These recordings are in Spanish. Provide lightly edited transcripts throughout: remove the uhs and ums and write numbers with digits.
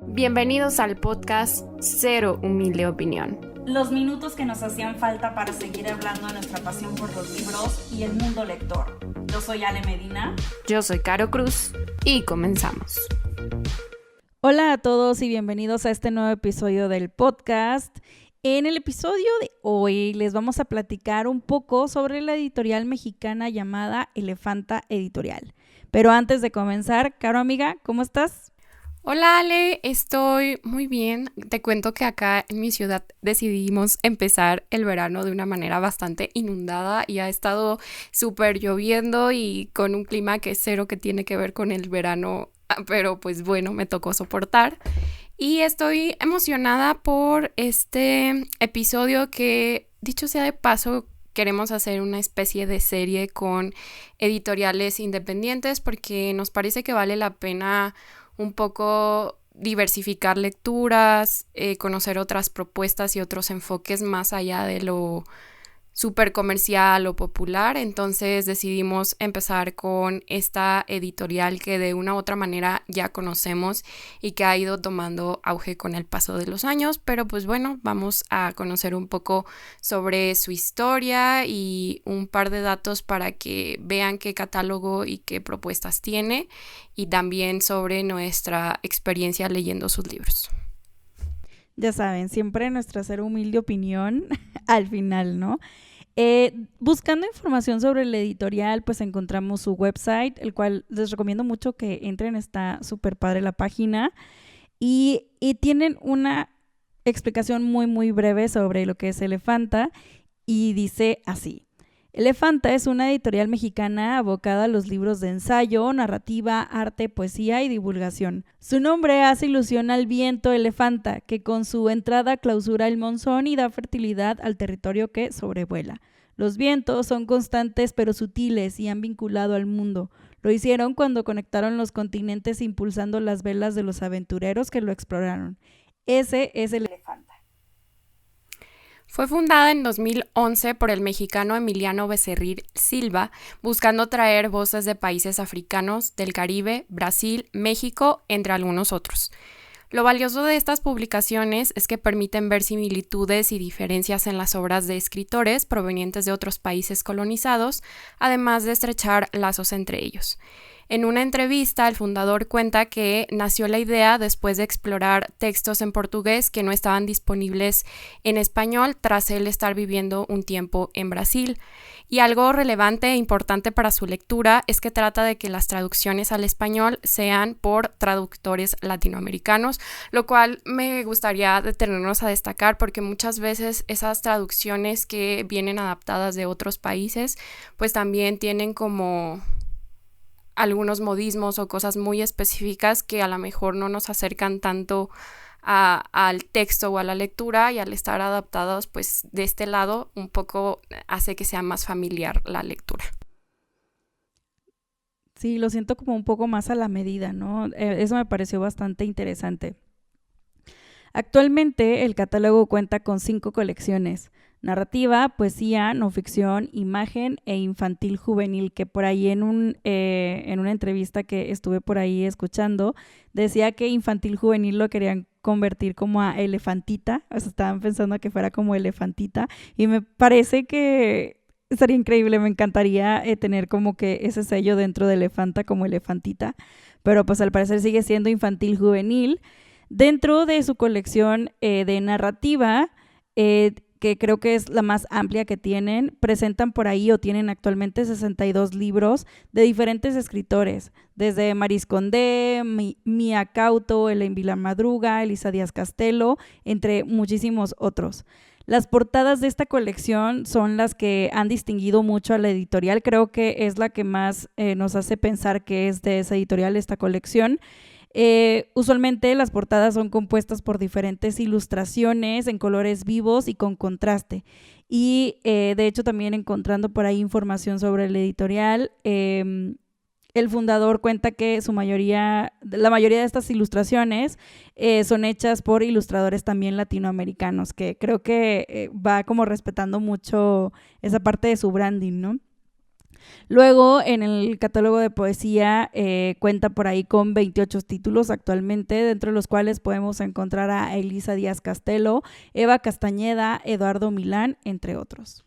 Bienvenidos al podcast Cero Humilde Opinión. Los minutos que nos hacían falta para seguir hablando de nuestra pasión por los libros y el mundo lector. Yo soy Ale Medina. Yo soy Caro Cruz y comenzamos. Hola a todos y bienvenidos a este nuevo episodio del podcast. En el episodio de hoy les vamos a platicar un poco sobre la editorial mexicana llamada Elefanta Editorial. Pero antes de comenzar, Caro amiga, ¿cómo estás? Hola Ale, estoy muy bien. Te cuento que acá en mi ciudad decidimos empezar el verano de una manera bastante inundada y ha estado súper lloviendo y con un clima que es cero que tiene que ver con el verano, pero pues bueno, me tocó soportar. Y estoy emocionada por este episodio que, dicho sea de paso, queremos hacer una especie de serie con editoriales independientes porque nos parece que vale la pena un poco diversificar lecturas, conocer otras propuestas y otros enfoques más allá de lo súper comercial o popular. Entonces decidimos empezar con esta editorial que de una u otra manera ya conocemos y que ha ido tomando auge con el paso de los años, pero pues bueno, vamos a conocer un poco sobre su historia y un par de datos para que vean qué catálogo y qué propuestas tiene y también sobre nuestra experiencia leyendo sus libros. Ya saben, siempre nuestra Cero Humilde Opinión al final, ¿no? Buscando información sobre la editorial, pues encontramos su website, el cual les recomiendo mucho que entren, está súper padre la página y tienen una explicación muy breve sobre lo que es Elefanta y dice así: Elefanta es una editorial mexicana abocada a los libros de ensayo, narrativa, arte, poesía y divulgación. Su nombre hace ilusión al viento elefanta, que con su entrada clausura el monzón y da fertilidad al territorio que sobrevuela. Los vientos son constantes pero sutiles y han vinculado al mundo. Lo hicieron cuando conectaron los continentes impulsando las velas de los aventureros que lo exploraron. Ese es el Elefanta. Fue fundada en 2011 por el mexicano Emiliano Becerril Silva, buscando traer voces de países africanos, del Caribe, Brasil, México, entre algunos otros. Lo valioso de estas publicaciones es que permiten ver similitudes y diferencias en las obras de escritores provenientes de otros países colonizados, además de estrechar lazos entre ellos. En una entrevista, el fundador cuenta que nació la idea después de explorar textos en portugués que no estaban disponibles en español tras él estar viviendo un tiempo en Brasil. Y algo relevante e importante para su lectura es que trata de que las traducciones al español sean por traductores latinoamericanos, lo cual me gustaría detenernos a destacar porque muchas veces esas traducciones que vienen adaptadas de otros países, pues también tienen como algunos modismos o cosas muy específicas que a lo mejor no nos acercan tanto al texto o a la lectura, y al estar adaptados pues de este lado un poco hace que sea más familiar la lectura. Sí, lo siento como un poco más a la medida, ¿no? Eso me pareció bastante interesante. Actualmente el catálogo cuenta con 5 colecciones: narrativa, poesía, no ficción, imagen e infantil juvenil, que por ahí en una entrevista que estuve por ahí escuchando, decía que infantil juvenil lo querían convertir como a elefantita, o sea, estaban pensando que fuera como elefantita, y me parece que estaría increíble, me encantaría tener como que ese sello dentro de elefanta como elefantita, pero pues al parecer sigue siendo infantil juvenil. Dentro de su colección de narrativa, que creo que es la más amplia que tienen, presentan por ahí o tienen actualmente 62 libros de diferentes escritores, desde Maris Condé, Mía Cauto, Elaine Vilar Madruga, Elisa Díaz Castelo, entre muchísimos otros. Las portadas de esta colección son las que han distinguido mucho a la editorial, creo que es la que más nos hace pensar que es de esa editorial esta colección. Usualmente las portadas son compuestas por diferentes ilustraciones en colores vivos y con contraste, y de hecho también encontrando por ahí información sobre la editorial, el fundador cuenta que la mayoría de estas ilustraciones son hechas por ilustradores también latinoamericanos, que creo que va como respetando mucho esa parte de su branding, ¿no? Luego, en el catálogo de poesía, cuenta por ahí con 28 títulos actualmente, dentro de los cuales podemos encontrar a Elisa Díaz Castelo, Eva Castañeda, Eduardo Milán, entre otros.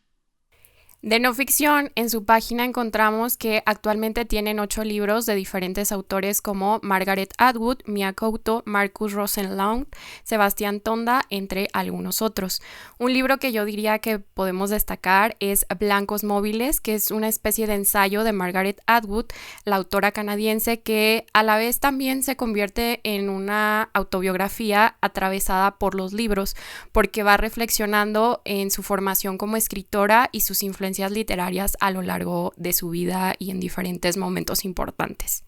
De no ficción, en su página encontramos que actualmente tienen 8 libros de diferentes autores como Margaret Atwood, Mia Couto, Marcus Rosenlaund, Sebastián Tonda, entre algunos otros. Un libro que yo diría que podemos destacar es Blancos Móviles, que es una especie de ensayo de Margaret Atwood, la autora canadiense, que a la vez también se convierte en una autobiografía atravesada por los libros, porque va reflexionando en su formación como escritora y sus influencias literarias a lo largo de su vida y en diferentes momentos importantes.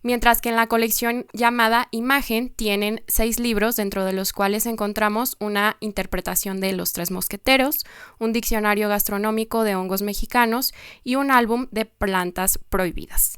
Mientras que en la colección llamada Imagen tienen 6 libros, dentro de los cuales encontramos una interpretación de Los Tres Mosqueteros, un diccionario gastronómico de hongos mexicanos y un álbum de plantas prohibidas.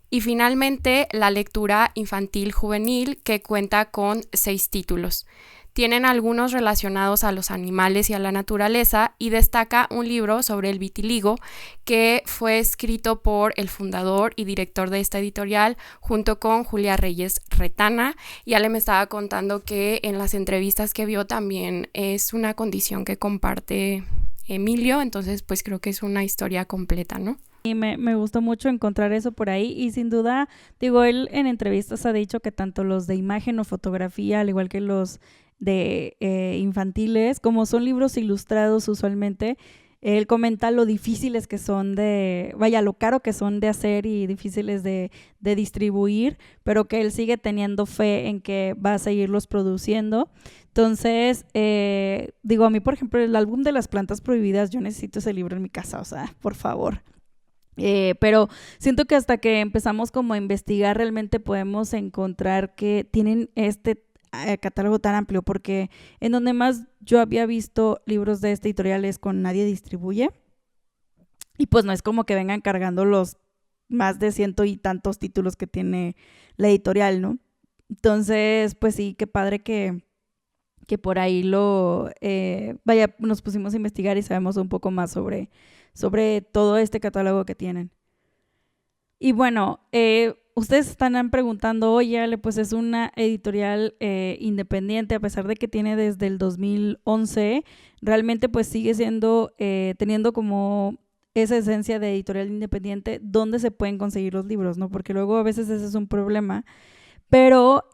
Y finalmente la lectura infantil juvenil, que cuenta con 6 títulos. Tienen algunos relacionados a los animales y a la naturaleza, y destaca un libro sobre el vitiligo que fue escrito por el fundador y director de esta editorial junto con Julia Reyes Retana. Y Ale me estaba contando que en las entrevistas que vio también es una condición que comparte Emilio, entonces pues creo que es una historia completa, ¿no? Y me gustó mucho encontrar eso por ahí, y sin duda, digo, él en entrevistas ha dicho que tanto los de imagen o fotografía, al igual que los de infantiles, como son libros ilustrados usualmente, él comenta lo difíciles que son lo caro que son de hacer y difíciles de distribuir, pero que él sigue teniendo fe en que va a seguirlos produciendo. Entonces, digo, a mí, por ejemplo, el álbum de las plantas prohibidas, yo necesito ese libro en mi casa, o sea, por favor. Pero siento que hasta que empezamos como a investigar realmente podemos encontrar que tienen este catálogo tan amplio, porque en donde más yo había visto libros de este editorial es con Nadie Distribuye, y pues no es como que vengan cargando los más de 100 y tantos títulos que tiene la editorial, ¿no? Entonces, pues sí, qué padre que por ahí nos pusimos a investigar y sabemos un poco más sobre todo este catálogo que tienen. Y bueno, ustedes están preguntando, oye, Ale, pues es una editorial independiente, a pesar de que tiene desde el 2011, realmente pues sigue siendo, teniendo como esa esencia de editorial independiente, donde se pueden conseguir los libros, ¿no? Porque luego a veces ese es un problema, pero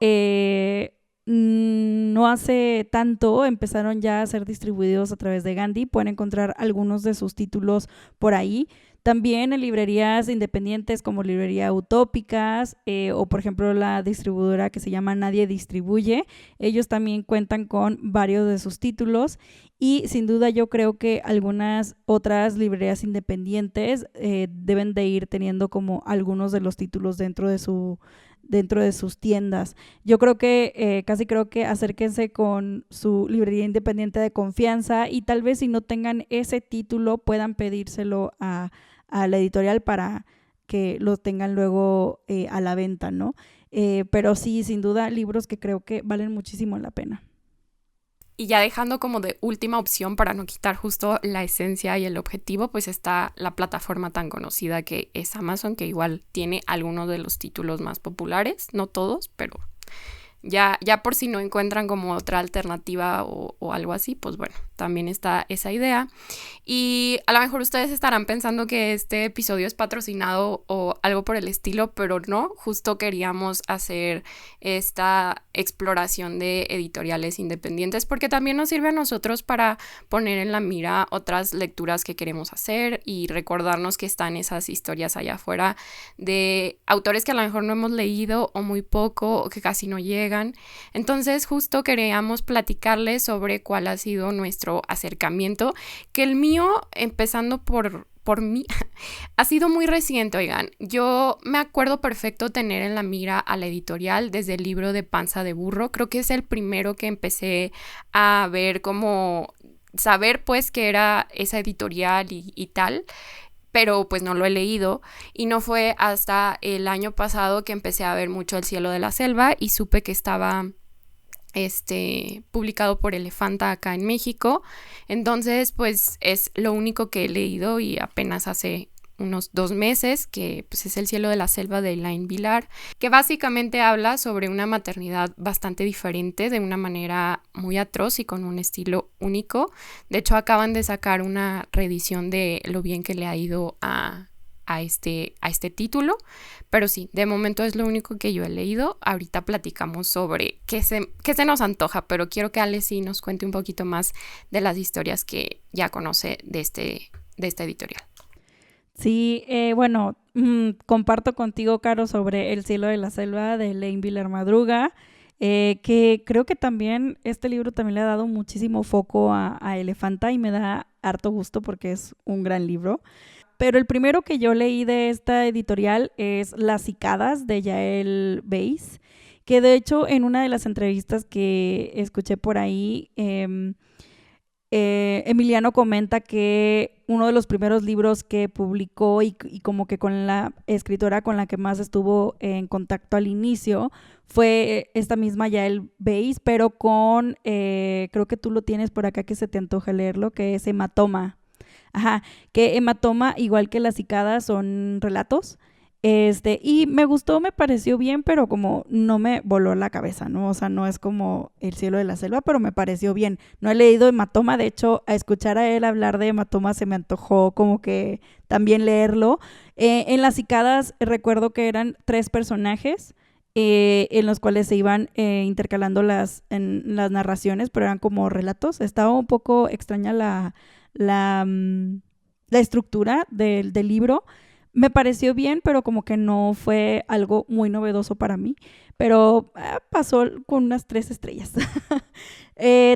no hace tanto empezaron ya a ser distribuidos a través de Gandhi, pueden encontrar algunos de sus títulos por ahí. También en librerías independientes como Librería Utópicas o por ejemplo la distribuidora que se llama Nadie Distribuye, ellos también cuentan con varios de sus títulos, y sin duda yo creo que algunas otras librerías independientes deben de ir teniendo como algunos de los títulos dentro de sus tiendas. Yo creo que casi creo que acérquense con su librería independiente de confianza, y tal vez si no tengan ese título puedan pedírselo a la editorial para que lo tengan luego a la venta, ¿no? Pero sí, sin duda, libros que creo que valen muchísimo la pena. Y ya dejando como de última opción para no quitar justo la esencia y el objetivo, pues está la plataforma tan conocida que es Amazon, que igual tiene algunos de los títulos más populares, no todos, pero ya por si no encuentran como otra alternativa o algo así, pues bueno, también está esa idea. Y a lo mejor ustedes estarán pensando que este episodio es patrocinado o algo por el estilo, pero no, justo queríamos hacer esta exploración de editoriales independientes porque también nos sirve a nosotros para poner en la mira otras lecturas que queremos hacer y recordarnos que están esas historias allá afuera de autores que a lo mejor no hemos leído o muy poco o que casi no llegan. Entonces justo queríamos platicarles sobre cuál ha sido nuestro acercamiento, que el mío, empezando por mí, ha sido muy reciente, oigan. Yo me acuerdo perfecto tener en la mira a la editorial desde el libro de Panza de Burro. Creo que es el primero que empecé a ver, como saber pues que era esa editorial y tal, pero pues no lo he leído, y no fue hasta el año pasado que empecé a ver mucho El cielo de la selva y supe que estaba publicado por Elefanta acá en México. Entonces, pues es lo único que he leído y apenas hace unos 2 meses, que pues es El cielo de la selva de Elaine Vilar, que básicamente habla sobre una maternidad bastante diferente, de una manera muy atroz y con un estilo único. De hecho, acaban de sacar una reedición de lo bien que le ha ido a este título, pero sí, de momento es lo único que yo he leído. Ahorita platicamos sobre qué se nos antoja, pero quiero que Ale sí nos cuente un poquito más de las historias que ya conoce de esta editorial. Sí, bueno, comparto contigo, Caro, sobre El cielo de la selva de Elaine Vilar Madruga, que creo que también este libro también le ha dado muchísimo foco a Elefanta y me da harto gusto porque es un gran libro. Pero el primero que yo leí de esta editorial es Las cicadas de Yael Weiss, que de hecho en una de las entrevistas que escuché por ahí, Emiliano comenta que uno de los primeros libros que publicó y como que con la escritora con la que más estuvo en contacto al inicio fue esta misma Yael Weiss, pero con, creo que tú lo tienes por acá que se te antoja leerlo, que es Hematoma. Ajá, que Hematoma, igual que Las cicadas, son relatos. Y me gustó, me pareció bien, pero como no me voló la cabeza, ¿no? O sea, no es como El cielo de la selva, pero me pareció bien. No he leído Hematoma, de hecho, a escuchar a él hablar de Hematoma se me antojó como que también leerlo. En Las cicadas recuerdo que eran 3 personajes, en los cuales se iban intercalando las narraciones, pero eran como relatos. Estaba un poco extraña la estructura del libro. Me pareció bien, pero como que no fue algo muy novedoso para mí. Pero pasó con unas 3 estrellas.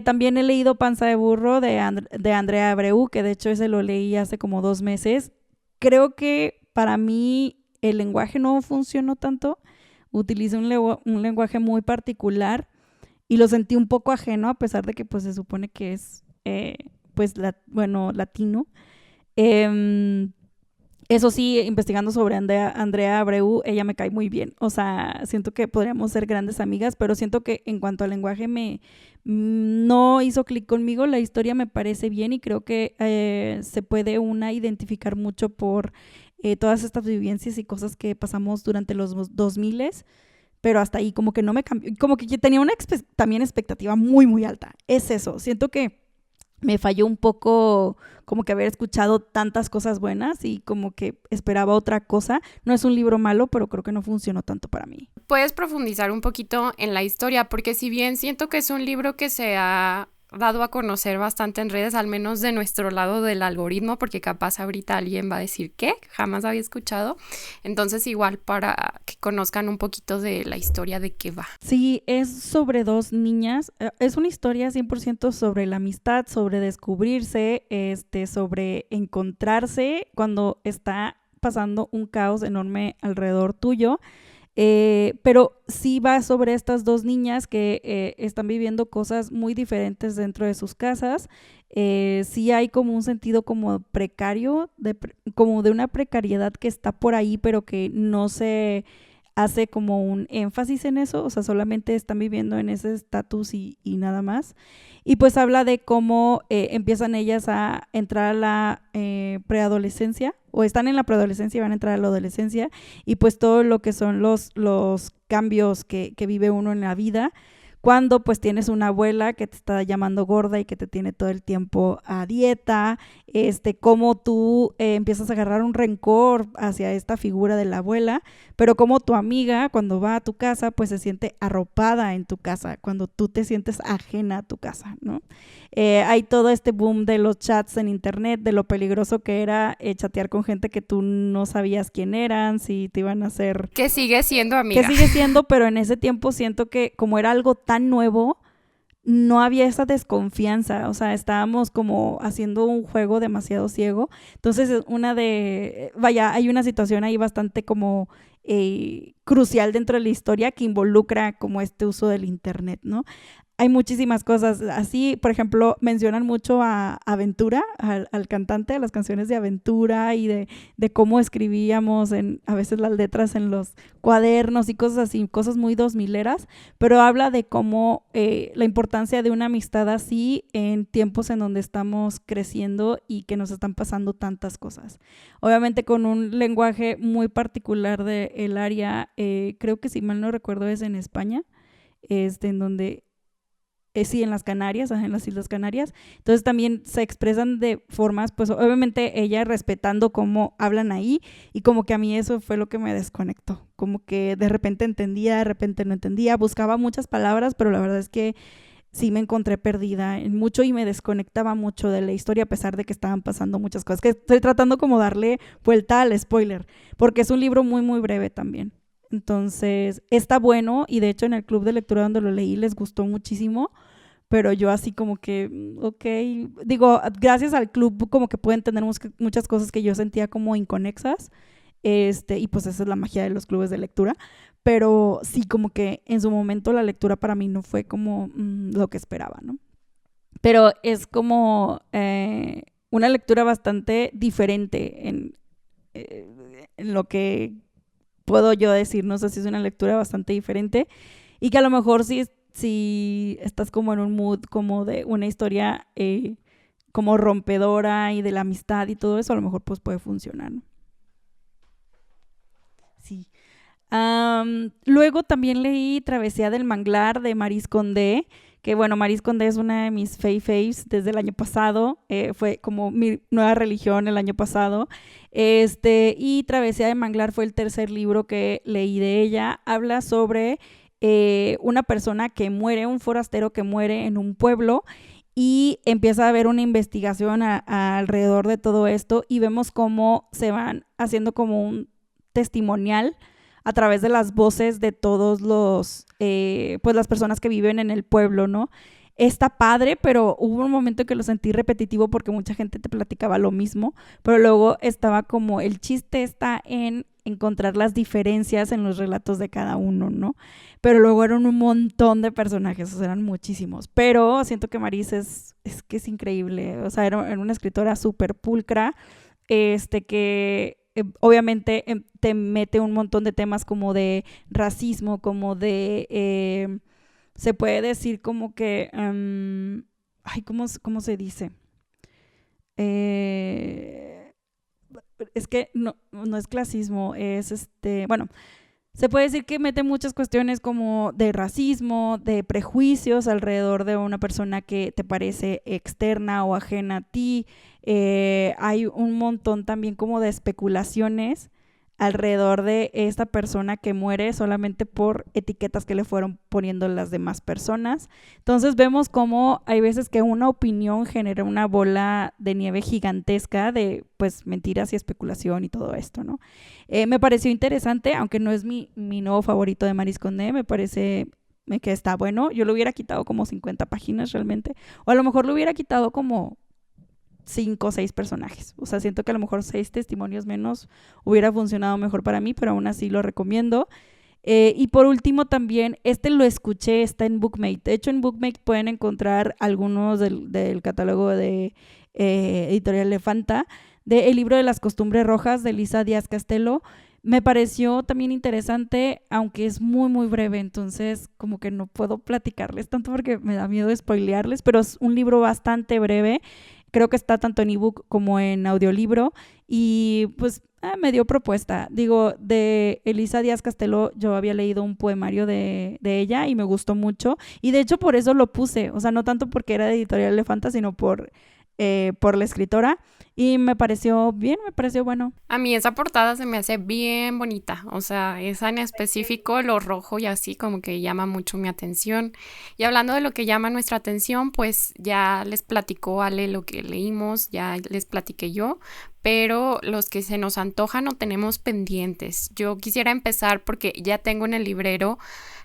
También he leído Panza de burro de Andrea Abreu, que de hecho ese lo leí hace como 2 meses. Creo que para mí el lenguaje no funcionó tanto. Utiliza un lenguaje muy particular y lo sentí un poco ajeno, a pesar de que pues se supone que es latino. Eso sí, investigando sobre Andrea Abreu, ella me cae muy bien. O sea, siento que podríamos ser grandes amigas, pero siento que en cuanto al lenguaje no hizo clic conmigo. La historia me parece bien y creo que se puede una identificar mucho por todas estas vivencias y cosas que pasamos durante los 2000, pero hasta ahí como que no me cambió. Como que yo tenía una también expectativa muy, muy alta. Es eso, siento que me falló un poco como que haber escuchado tantas cosas buenas y como que esperaba otra cosa. No es un libro malo, pero creo que no funcionó tanto para mí. Puedes profundizar un poquito en la historia, porque si bien siento que es un libro que se ha dado a conocer bastante en redes, al menos de nuestro lado del algoritmo, porque capaz ahorita alguien va a decir ¿qué? Jamás había escuchado. Entonces igual para que conozcan un poquito de la historia de qué va. Sí, es sobre 2 niñas. Es una historia 100% sobre la amistad, sobre descubrirse, sobre encontrarse cuando está pasando un caos enorme alrededor tuyo. Pero sí va sobre estas 2 niñas que están viviendo cosas muy diferentes dentro de sus casas. Sí hay como un sentido como precario, como de una precariedad que está por ahí, pero que no se hace como un énfasis en eso. O sea, solamente están viviendo en ese estatus y nada más. Y pues habla de cómo empiezan ellas a entrar a la preadolescencia, o están en la preadolescencia y van a entrar a la adolescencia, y pues todo lo que son los cambios que vive uno en la vida, cuando pues tienes una abuela que te está llamando gorda y que te tiene todo el tiempo a dieta, cómo tú empiezas a agarrar un rencor hacia esta figura de la abuela, pero como tu amiga cuando va a tu casa pues se siente arropada en tu casa, cuando tú te sientes ajena a tu casa, ¿no? Hay todo este boom de los chats en internet, de lo peligroso que era chatear con gente que tú no sabías quién eran, si te iban a hacer... Que sigue siendo amiga. Que sigue siendo, pero en ese tiempo siento que como era algo tan nuevo, no había esa desconfianza. O sea, estábamos como haciendo un juego demasiado ciego. Entonces hay una situación ahí bastante como crucial dentro de la historia que involucra como este uso del internet, ¿no? Hay muchísimas cosas así, por ejemplo, mencionan mucho a Aventura, al cantante de las canciones de Aventura y de cómo escribíamos a veces las letras en los cuadernos y cosas así, cosas muy 2000eras, pero habla de cómo la importancia de una amistad así en tiempos en donde estamos creciendo y que nos están pasando tantas cosas. Obviamente con un lenguaje muy particular del área, creo que si mal no recuerdo es en España, en donde sí, en las Canarias, en las Islas Canarias. Entonces también se expresan de formas, pues obviamente ella respetando cómo hablan ahí y como que a mí eso fue lo que me desconectó. Como que de repente entendía, de repente no entendía, buscaba muchas palabras, pero la verdad es que sí me encontré perdida en mucho y me desconectaba mucho de la historia a pesar de que estaban pasando muchas cosas. Que estoy tratando como darle vuelta al spoiler, porque es un libro muy, muy breve también. Entonces, está bueno y de hecho en el club de lectura donde lo leí les gustó muchísimo, pero yo así como que, ok, digo, gracias al club como que pueden tener muchas cosas que yo sentía como inconexas, y pues esa es la magia de los clubes de lectura, pero sí como que en su momento la lectura para mí no fue como lo que esperaba, ¿no? Pero es como una lectura bastante diferente en lo que puedo yo decir, no sé si es una lectura bastante diferente y que a lo mejor si estás como en un mood como de una historia como rompedora y de la amistad y todo eso, a lo mejor pues puede funcionar, ¿no? Sí. Luego también leí Travesía del Manglar de Maryse Condé, que bueno, Maryse Condé es una de mis faves desde el año pasado, fue como mi nueva religión el año pasado, y Travesía del Manglar fue el tercer libro que leí de ella. Habla sobre una persona que muere, un forastero que muere en un pueblo y empieza a haber una investigación alrededor de todo esto y vemos cómo se van haciendo como un testimonial a través de las voces de todos pues las personas que viven en el pueblo, ¿no? Está padre, pero hubo un momento en que lo sentí repetitivo porque mucha gente te platicaba lo mismo, pero luego estaba como el chiste está en encontrar las diferencias en los relatos de cada uno, ¿no? Pero luego eran un montón de personajes, o sea, eran muchísimos, pero siento que Maryse es que es increíble, o sea, era una escritora súper pulcra, que obviamente te mete un montón de temas como de racismo, como de, se puede decir como que, ay, ¿cómo se dice? Es que no es clasismo, es bueno, se puede decir que mete muchas cuestiones como de racismo, de prejuicios alrededor de una persona que te parece externa o ajena a ti. Hay un montón también como de especulaciones alrededor de esta persona que muere solamente por etiquetas que le fueron poniendo las demás personas. Entonces vemos cómo hay veces que una opinión genera una bola de nieve gigantesca de pues mentiras y especulación y todo esto, ¿no? Me pareció interesante, aunque no es mi nuevo favorito de Maryse Condé, me parece que está bueno. Yo le hubiera quitado como 50 páginas realmente, o a lo mejor le hubiera quitado como 5 o 6 personajes. O sea, siento que a lo mejor 6 testimonios menos hubiera funcionado mejor para mí, pero aún así lo recomiendo. Y por último también, lo escuché, está en Bookmate. De hecho, en Bookmate pueden encontrar algunos del catálogo de Editorial Elefanta, de El libro de las costumbres rojas de Elisa Díaz Castelo. Me pareció también interesante, aunque es muy, muy breve, entonces como que no puedo platicarles tanto porque me da miedo spoilearles, pero es un libro bastante breve. Creo que está tanto en ebook como en audiolibro y pues me dio propuesta. Digo, de Elisa Díaz Castelo yo había leído un poemario de ella y me gustó mucho y de hecho por eso lo puse, o sea, no tanto porque era de Editorial Elefanta, sino por la escritora y me pareció bien, me pareció bueno. A mí esa portada se me hace bien bonita, o sea, esa en específico, lo rojo y así como que llama mucho mi atención. Y hablando de lo que llama nuestra atención, pues ya les platicó Ale lo que leímos, ya les platiqué yo, pero los que se nos antojan o tenemos pendientes. Yo quisiera empezar porque ya tengo en el librero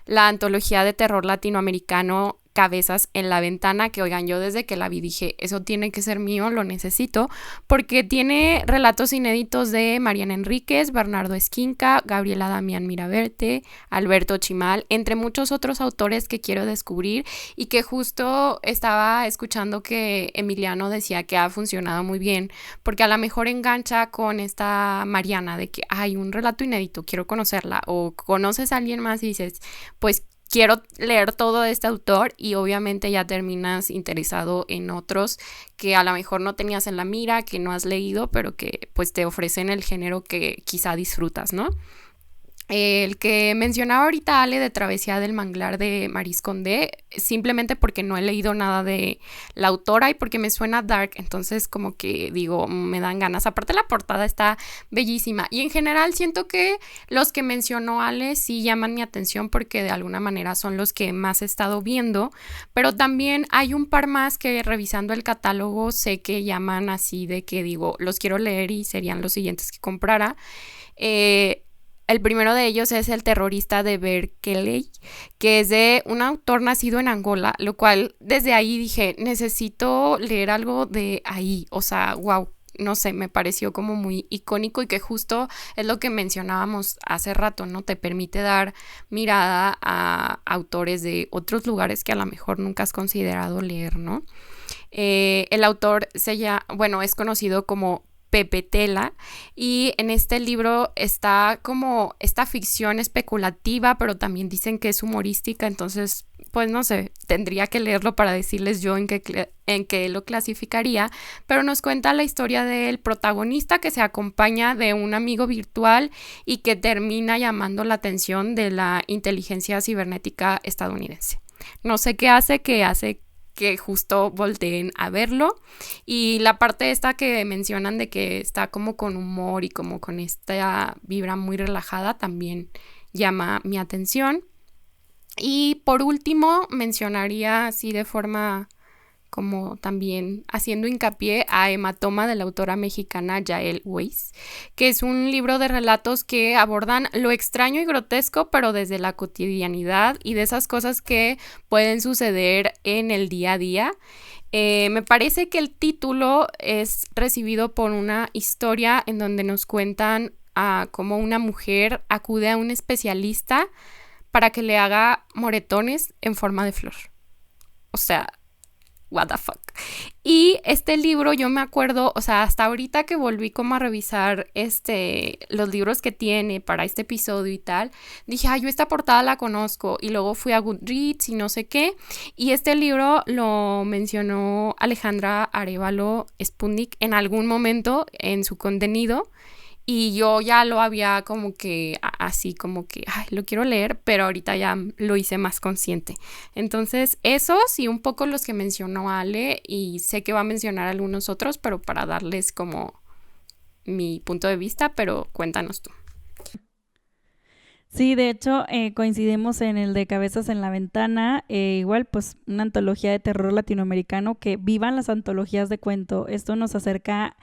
la antología de terror latinoamericano Cabezas en la Ventana, que oigan, yo desde que la vi dije, eso tiene que ser mío, lo necesito, porque tiene relatos inéditos de Mariana Enríquez, Bernardo Esquinca, Gabriela Damián Miraberte, Alberto Chimal, entre muchos otros autores que quiero descubrir, y que justo estaba escuchando que Emiliano decía que ha funcionado muy bien, porque a lo mejor engancha con esta Mariana de que hay un relato inédito, quiero conocerla, o conoces a alguien más y dices, pues quiero leer todo de este autor, y obviamente ya terminas interesado en otros que a lo mejor no tenías en la mira, que no has leído, pero que pues te ofrecen el género que quizá disfrutas, ¿no? El que mencionaba ahorita Ale, de Travesía del Manglar, de Maryse Condé, simplemente porque no he leído nada de la autora y porque me suena dark, entonces como que digo, me dan ganas. Aparte la portada está bellísima, y en general siento que los que mencionó Ale sí llaman mi atención porque de alguna manera son los que más he estado viendo, pero también hay un par más que revisando el catálogo sé que llaman así, de que digo, los quiero leer y serían los siguientes que comprara. El primero de ellos es El terrorista de Berkeley, que es de un autor nacido en Angola, lo cual desde ahí dije, necesito leer algo de ahí, o sea, wow, no sé, me pareció como muy icónico, y que justo es lo que mencionábamos hace rato, ¿no? Te permite dar mirada a autores de otros lugares que a lo mejor nunca has considerado leer, ¿no? El autor es conocido como Pepe Tela, y en este libro está como esta ficción especulativa, pero también dicen que es humorística, entonces pues no sé, tendría que leerlo para decirles yo en qué lo clasificaría, pero nos cuenta la historia del protagonista que se acompaña de un amigo virtual y que termina llamando la atención de la inteligencia cibernética estadounidense. No sé qué hace que justo volteen a verlo, y la parte esta que mencionan de que está como con humor y como con esta vibra muy relajada también llama mi atención. Y por último mencionaría así de forma como también haciendo hincapié a Hematoma, de la autora mexicana Yael Weiss, que es un libro de relatos que abordan lo extraño y grotesco, pero desde la cotidianidad y de esas cosas que pueden suceder en el día a día. Me parece que el título es recibido por una historia en donde nos cuentan cómo una mujer acude a un especialista para que le haga moretones en forma de flor. O sea, what the fuck. Y este libro yo me acuerdo, o sea, hasta ahorita que volví como a revisar los libros que tiene para este episodio y tal, dije, yo esta portada la conozco, y luego fui a Goodreads y no sé qué, y este libro lo mencionó Alejandra Arévalo Sputnik en algún momento en su contenido, y yo ya lo había como que así como que lo quiero leer, pero ahorita ya lo hice más consciente. Entonces esos y un poco los que mencionó Ale, y sé que va a mencionar algunos otros, pero para darles como mi punto de vista, pero cuéntanos tú. Sí, de hecho coincidimos en el de Cabezas en la Ventana, igual pues una antología de terror latinoamericano, que vivan las antologías de cuento. Esto nos acerca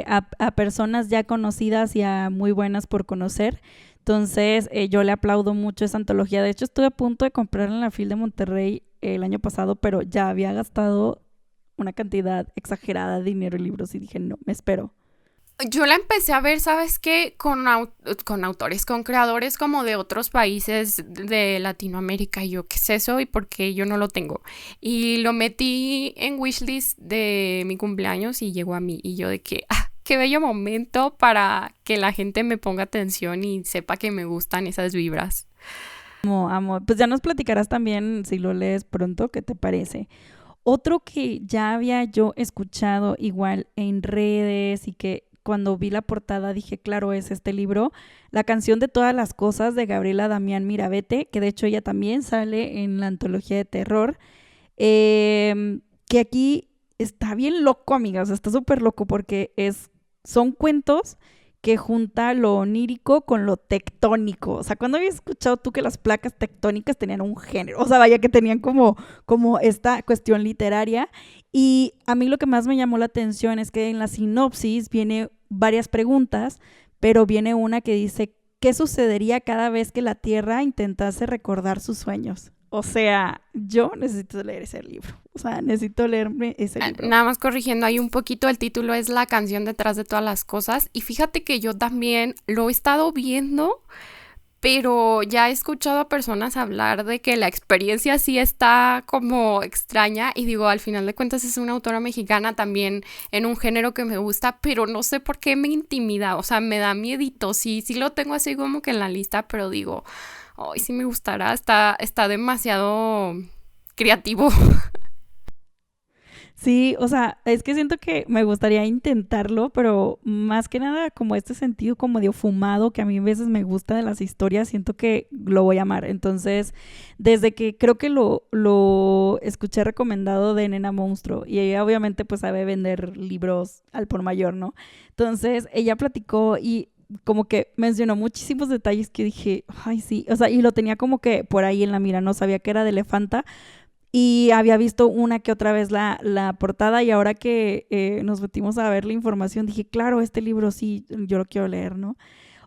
a personas ya conocidas y a muy buenas por conocer. Entonces yo le aplaudo mucho esa antología. De hecho estuve a punto de comprarla en la FIL de Monterrey el año pasado, pero ya había gastado una cantidad exagerada de dinero en libros y dije, no, me espero. Yo la empecé a ver, ¿sabes qué? Con autores, con creadores como de otros países de Latinoamérica. Y yo, ¿qué es eso? ¿Y por qué yo no lo tengo? Y lo metí en wishlist de mi cumpleaños y llegó a mí. Y yo de que, qué bello momento para que la gente me ponga atención y sepa que me gustan esas vibras. Amo. Pues ya nos platicarás también, si lo lees pronto, ¿qué te parece? Otro que ya había yo escuchado igual en redes y que cuando vi la portada dije, claro, es este libro, La canción de todas las cosas, de Gabriela Damián Mirabete, que de hecho ella también sale en la antología de terror, que aquí está bien loco, amigas, o sea, está súper loco porque son cuentos que junta lo onírico con lo tectónico. O sea, ¿cuándo habías escuchado tú que las placas tectónicas tenían un género? O sea, vaya que tenían como esta cuestión literaria. Y a mí lo que más me llamó la atención es que en la sinopsis viene varias preguntas, pero viene una que dice, ¿qué sucedería cada vez que la Tierra intentase recordar sus sueños? O sea, yo necesito leer ese libro. O sea, necesito leerme ese libro. Nada más corrigiendo ahí un poquito, el título es La canción detrás de todas las cosas. Y fíjate que yo también lo he estado viendo, pero ya he escuchado a personas hablar de que la experiencia sí está como extraña y digo, al final de cuentas es una autora mexicana también en un género que me gusta, pero no sé por qué me intimida, o sea, me da miedito, sí, sí lo tengo así como que en la lista, pero digo, ay, sí me gustará, está demasiado creativo. Sí, o sea, es que siento que me gustaría intentarlo, pero más que nada como este sentido como de fumado que a mí a veces me gusta de las historias, siento que lo voy a amar. Entonces, desde que creo que lo escuché recomendado de Nena Monstruo y ella obviamente pues sabe vender libros al por mayor, ¿no? Entonces, ella platicó y como que mencionó muchísimos detalles que dije, ay, sí, o sea, y lo tenía como que por ahí en la mira, no sabía que era de Elefanta, y había visto una que otra vez la portada y ahora que nos metimos a ver la información dije, claro, este libro sí, yo lo quiero leer, ¿no?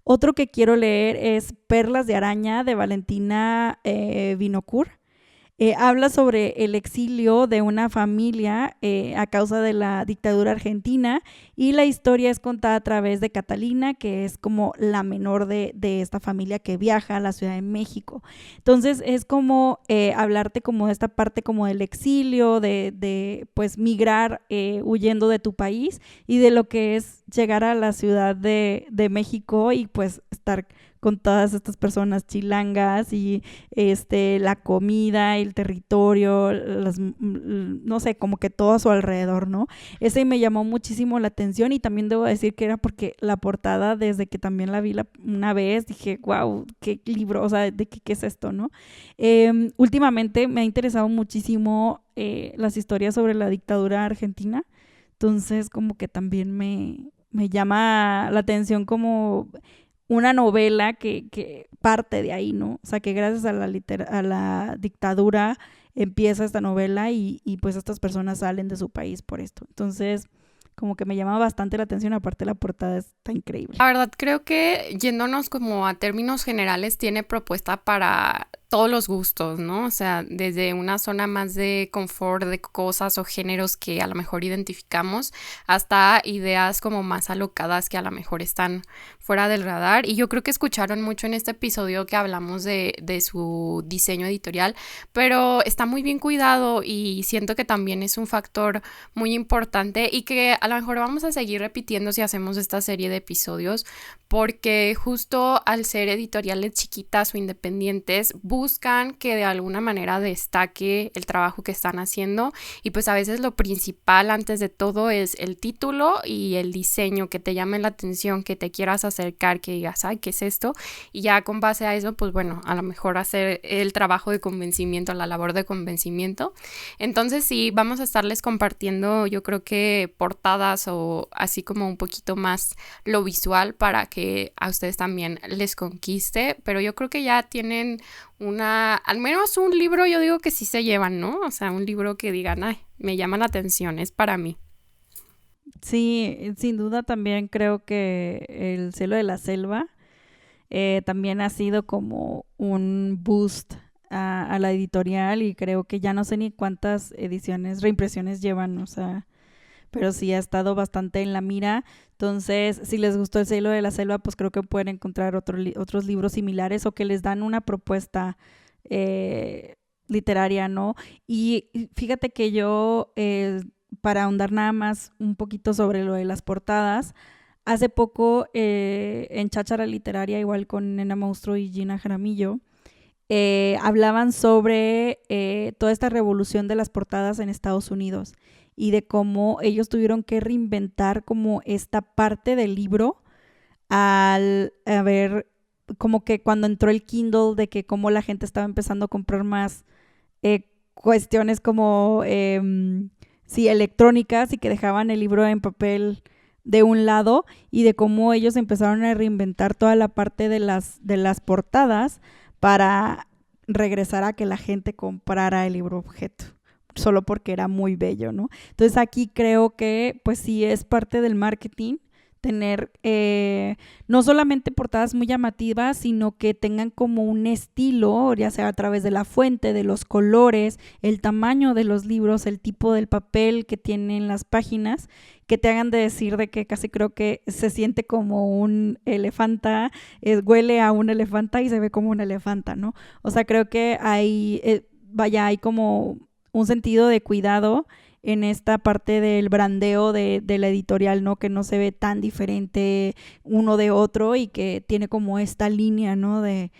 Otro que quiero leer es Perlas de Araña de Valentina Vinocourt. Habla sobre el exilio de una familia a causa de la dictadura argentina y la historia es contada a través de Catalina, que es como la menor de esta familia que viaja a la Ciudad de México. Entonces es como hablarte como de esta parte como del exilio, de pues migrar huyendo de tu país y de lo que es llegar a la Ciudad de México y pues estar con todas estas personas chilangas y la comida, el territorio, no sé, como que todo a su alrededor, ¿no? Ese me llamó muchísimo la atención y también debo decir que era porque la portada, desde que también la vi una vez, dije, wow, qué libro, o sea, de qué es esto, ¿no? Últimamente me ha interesado muchísimo las historias sobre la dictadura argentina, entonces como que también me llama la atención como una novela que parte de ahí, ¿no? O sea, que gracias a a la dictadura empieza esta novela y pues estas personas salen de su país por esto. Entonces, como que me llama bastante la atención, aparte la portada está increíble. La verdad creo que yéndonos como a términos generales tiene propuesta para todos los gustos, ¿no? O sea, desde una zona más de confort de cosas o géneros que a lo mejor identificamos hasta ideas como más alocadas que a lo mejor están fuera del radar. Y yo creo que escucharon mucho en este episodio que hablamos de su diseño editorial, pero está muy bien cuidado y siento que también es un factor muy importante y que a lo mejor vamos a seguir repitiendo si hacemos esta serie de episodios, porque justo al ser editoriales chiquitas o independientes buscan que de alguna manera destaque el trabajo que están haciendo y pues a veces lo principal antes de todo es el título y el diseño, que te llame la atención, que te quieras acercar, que digas, ay, ¿qué es esto? Y ya con base a eso, pues bueno, a lo mejor hacer el trabajo de convencimiento, la labor de convencimiento. Entonces sí, vamos a estarles compartiendo yo creo que portadas o así como un poquito más lo visual para que a ustedes también les conquiste, pero yo creo que ya tienen al menos un libro, yo digo que sí se llevan, ¿no? O sea, un libro que digan, ay, me llama la atención, es para mí. Sí, sin duda también creo que El cielo de la selva también ha sido como un boost a la editorial y creo que ya no sé ni cuántas ediciones, reimpresiones llevan, o sea, pero sí ha estado bastante en la mira. Entonces, si les gustó El cielo de la selva, pues creo que pueden encontrar otros libros similares o que les dan una propuesta literaria, ¿no? Y fíjate que yo, para ahondar nada más un poquito sobre lo de las portadas, hace poco en Cháchara Literaria, igual con Nena Monstruo y Gina Jaramillo, hablaban sobre toda esta revolución de las portadas en Estados Unidos y de cómo ellos tuvieron que reinventar como esta parte del libro al ver como que cuando entró el Kindle, de que cómo la gente estaba empezando a comprar más cuestiones como sí, electrónicas y que dejaban el libro en papel de un lado y de cómo ellos empezaron a reinventar toda la parte de las portadas para regresar a que la gente comprara el libro objeto, solo porque era muy bello, ¿no? Entonces aquí creo que pues sí es parte del marketing, tener no solamente portadas muy llamativas, sino que tengan como un estilo, ya sea a través de la fuente, de los colores, el tamaño de los libros, el tipo del papel que tienen las páginas, que te hagan de decir de que casi creo que se siente como un elefanta, huele a un elefanta y se ve como un elefanta, ¿no? O sea, creo que hay como un sentido de cuidado en esta parte del brandeo de la editorial, ¿no? Que no se ve tan diferente uno de otro y que tiene como esta línea, ¿no? De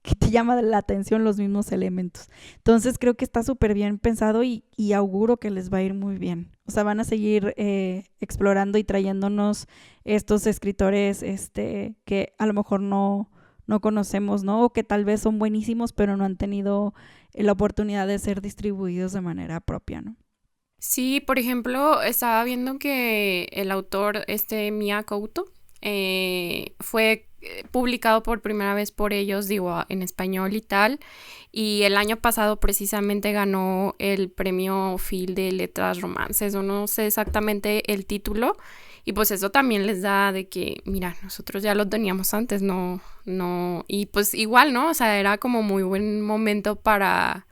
que te llama la atención los mismos elementos. Entonces creo que está súper bien pensado y auguro que les va a ir muy bien. O sea, van a seguir explorando y trayéndonos estos escritores que a lo mejor no conocemos, ¿no? O que tal vez son buenísimos, pero no han tenido la oportunidad de ser distribuidos de manera propia, ¿no? Sí, por ejemplo, estaba viendo que el autor, Mia Couto, fue publicado por primera vez por ellos, digo, en español y tal, y el año pasado precisamente ganó el premio Phil de Letras Romances, o no sé exactamente el título, y pues eso también les da de que, mira, nosotros ya lo teníamos antes, no, y pues igual, ¿no? O sea, era como muy buen momento para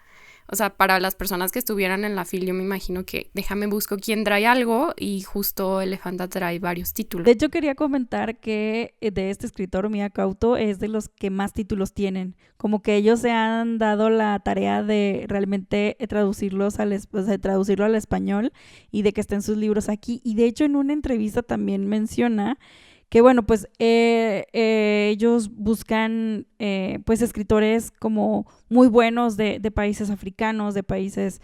las personas que estuvieran en la FIL. Yo me imagino que déjame busco quién trae algo y justo Elefanta trae varios títulos. De hecho, quería comentar que de este escritor, Mia Couto, es de los que más títulos tienen. Como que ellos se han dado la tarea de realmente traducirlo al español y de que estén sus libros aquí. Y de hecho, en una entrevista también menciona que bueno, pues ellos buscan pues escritores como muy buenos de países africanos, de países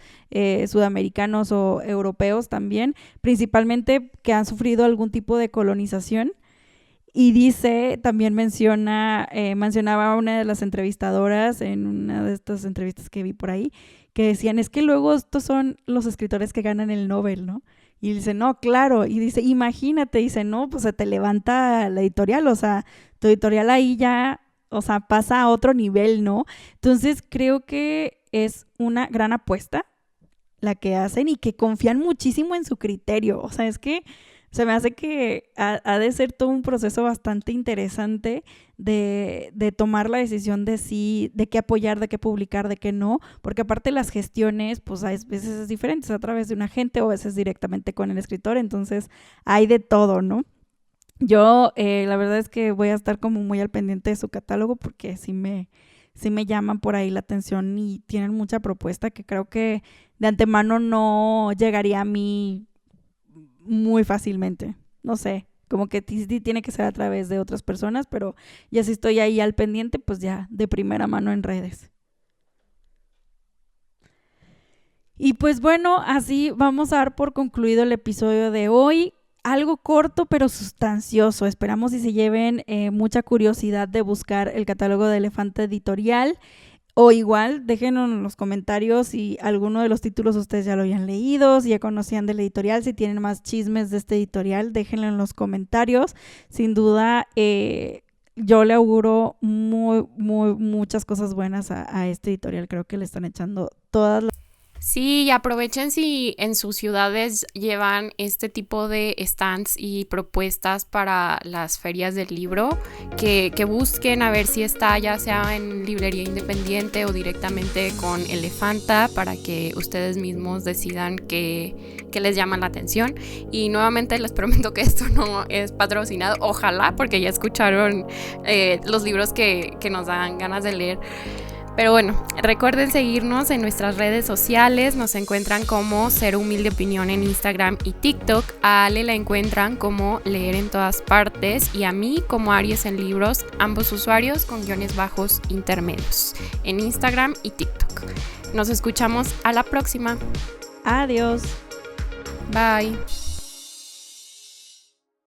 sudamericanos o europeos también, principalmente que han sufrido algún tipo de colonización. Y dice, también mencionaba a una de las entrevistadoras en una de estas entrevistas que vi por ahí, que decían, es que luego estos son los escritores que ganan el Nobel, ¿no? Y dice, no, claro, y dice, imagínate, dice, no, pues se te levanta la editorial, o sea, tu editorial ahí ya, o sea, pasa a otro nivel, ¿no? Entonces creo que es una gran apuesta la que hacen y que confían muchísimo en su criterio, o sea, es que se me hace que ha de ser todo un proceso bastante interesante de tomar la decisión de sí, de qué apoyar, de qué publicar, de qué no, porque aparte las gestiones, pues a veces es diferente, a través de un agente o a veces directamente con el escritor, entonces hay de todo, ¿no? Yo la verdad es que voy a estar como muy al pendiente de su catálogo porque sí me llaman por ahí la atención y tienen mucha propuesta que creo que de antemano no llegaría a mí muy fácilmente, no sé, como que sí tiene que ser a través de otras personas, pero ya si estoy ahí al pendiente, pues ya de primera mano en redes. Y pues bueno, así vamos a dar por concluido el episodio de hoy. Algo corto pero sustancioso. Esperamos y se lleven mucha curiosidad de buscar el catálogo de Elefanta Editorial. O igual, déjenos en los comentarios si alguno de los títulos ustedes ya lo habían leído, si ya conocían de la editorial, si tienen más chismes de este editorial, déjenlo en los comentarios. Sin duda, yo le auguro muchas cosas buenas a este editorial. Creo que le están echando todas las... Sí, y aprovechen si en sus ciudades llevan este tipo de stands y propuestas para las ferias del libro, que busquen a ver si está ya sea en librería independiente o directamente con Elefanta para que ustedes mismos decidan qué les llama la atención. Y nuevamente les prometo que esto no es patrocinado, ojalá, porque ya escucharon los libros que nos dan ganas de leer. Pero bueno, recuerden seguirnos en nuestras redes sociales, nos encuentran como Ser Humilde Opinión en Instagram y TikTok, a Ale la encuentran como Leer en Todas Partes y a mí como Aries en Libros, ambos usuarios con _ intermedios en Instagram y TikTok. Nos escuchamos a la próxima. Adiós. Bye.